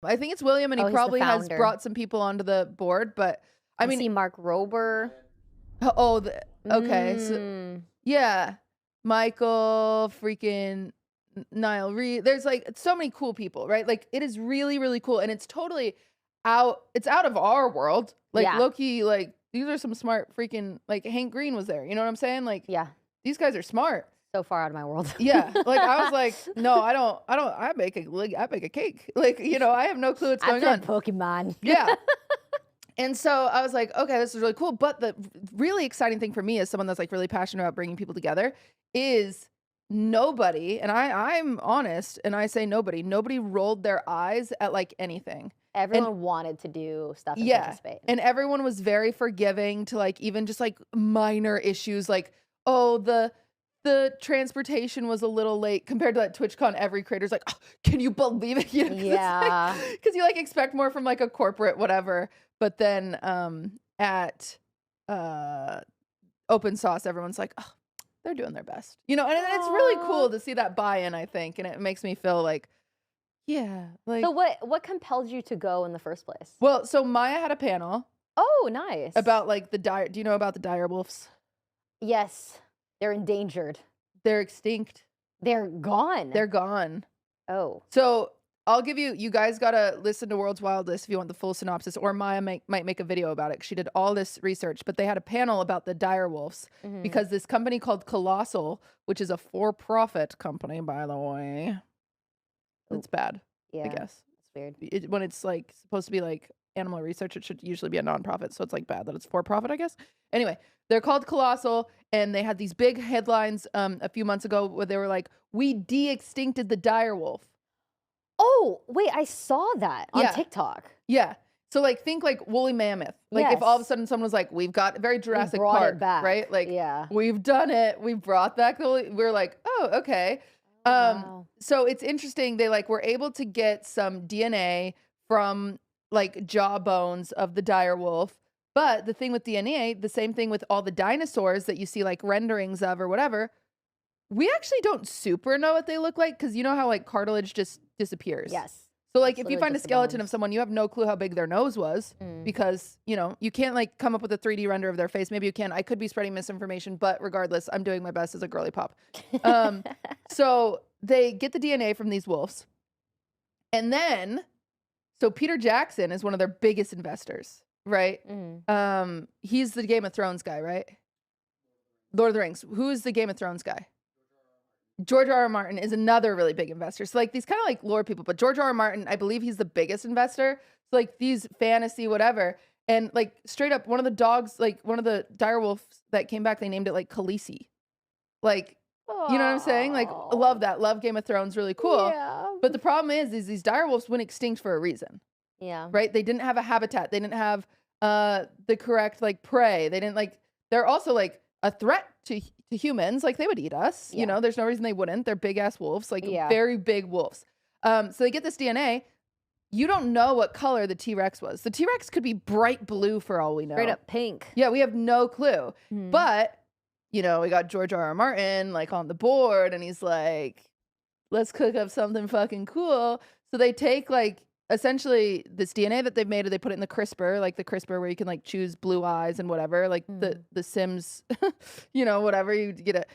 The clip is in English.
I think it's William, and he Oh, he's the probably has founder. brought some people onto the board, but I mean, see Mark Rober. oh, okay, so Mm. yeah, Michael, freaking Niall Reed. There's like so many cool people, right? Like it is really, really cool, and it's totally out. It's out of our world. Like Yeah. Loki, like these are some smart freaking. Like Hank Green was there. You know what I'm saying? Like Yeah. these guys are smart. So far out of my world. Yeah, like I was like, no, I don't. I make a cake. Like I have no clue what's going on. Pokemon. Yeah. And so I was like, okay, this is really cool. But the really exciting thing for me as someone that's like really passionate about bringing people together is nobody, and I'm honest, and I say nobody rolled their eyes at like anything. Everyone wanted to do stuff and Yeah. participate. And everyone was very forgiving to like even just like minor issues like, oh, the transportation was a little late compared to that TwitchCon. Every creator's like, oh, can you believe it? Yeah. Because you like expect more from like a corporate whatever. But then at Open Sauce, everyone's like, oh, they're doing their best. And it's really cool to see that buy-in, I think. And it makes me feel like, yeah. Like, So what compelled you to go in the first place? well, so Maya had a panel. Oh, nice. About like do you know about the dire wolves? Yes. They're endangered. They're extinct. They're gone. They're gone. Oh. So I'll give you guys gotta listen to World's Wildest if you want the full synopsis, or Maya might make a video about it. She did all this research, but they had a panel about the dire wolves because this company called Colossal, which is a for-profit company, by the way. It's bad, Yeah. I guess. It's weird. When it's like supposed to be like animal research, it should usually be a nonprofit, so it's like bad that it's for-profit, I guess. Anyway, they're called Colossal, and they had these big headlines a few months ago where they were like, we de-extincted the dire wolf. Oh, wait, I saw that on TikTok. Yeah. So like think like woolly mammoth. Like if all of a sudden someone was like, we've got very Jurassic Park, it back. right? Like yeah. We've done it. We've brought back the woolly. We're like, oh, okay. Wow. So it's interesting. They like were able to get some DNA from like jaw bones of the dire wolf. But the thing with DNA, the same thing with all the dinosaurs that you see like renderings of or whatever, we actually don't super know what they look like because you know how like cartilage just disappears. Yes. So like if you find a skeleton of someone, you have no clue how big their nose was because, you can't like come up with a 3D render of their face. Maybe you can. I could be spreading misinformation, but regardless, I'm doing my best as a girly pop. So they get the DNA from these wolves. And then, so Peter Jackson is one of their biggest investors, right? He's the Game of Thrones guy, right? Lord of the Rings. Who is the Game of Thrones guy? George R.R. Martin is another really big investor. So like these kind of like lore people, but George R.R. Martin, I believe he's the biggest investor. So like these fantasy, whatever. And like straight up, one of the dogs, like one of the dire wolves that came back, they named it like Khaleesi. Like, you know what I'm saying? Like, love that. Love Game of Thrones, really cool. Yeah. But the problem is these dire wolves went extinct for a reason. Yeah. Right? They didn't have a habitat. They didn't have the correct like prey. They didn't like, they're also like a threat to humans. Like they would eat us, there's no reason they wouldn't. They're big ass wolves, like very big wolves. So they get this DNA. You don't know what color the T-Rex was. The T-Rex could be bright blue for all we know. Straight up pink. Yeah, we have no clue. But, we got George R.R. Martin like on the board and he's like, let's cook up something fucking cool. So they take like essentially this DNA that they've made, and they put it in the CRISPR, like the CRISPR where you can like choose blue eyes and whatever, like the Sims, whatever, you get it.